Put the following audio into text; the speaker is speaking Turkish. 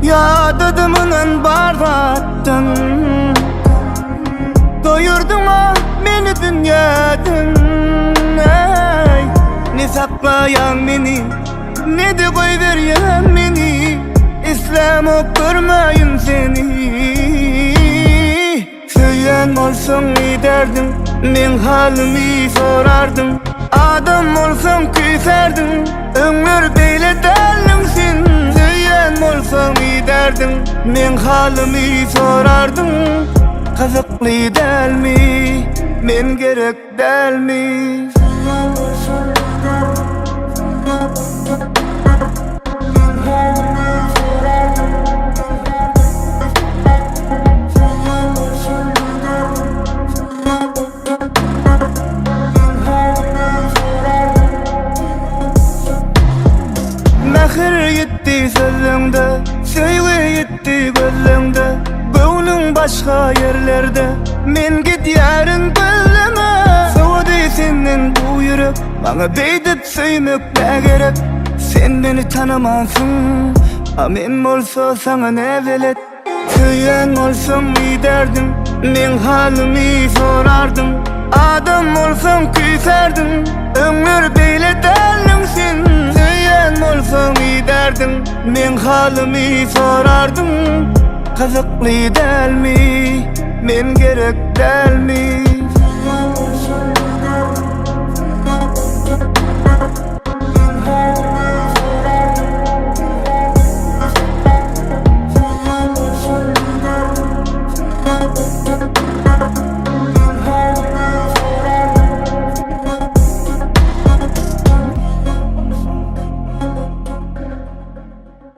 Yadadımının bardattın, doyurdun mu beni dünyadan? Ey, ne saklayan beni, ne de koyveren beni, İslam okturmayın seni. Söyleyen olsun ne derdin, men halimi sorardın. Adam olsam küserdin, ömür beyle derlimsin. Söyleyen olsam ne derdin, men halimi sorardın. Kızıklı del mi, men gerek del mi? Mehir yetti sözünde, sevgi yetti gözünde. Gönlün başka yerlerde, men gidiyorum gözleme. Soğudu senin bu yürek, bana değdip söymek ne gerek? Sen beni tanımazsın, men olsa sana ne velet? Söyleyen olsam ne derdin, men halimi sorardın. Adam olsam küserdin, ömür beyle derlimsin. Söyleyen olsam ne derdin, men halimi sorardın. Kızıklı del mi, men gerek del mi?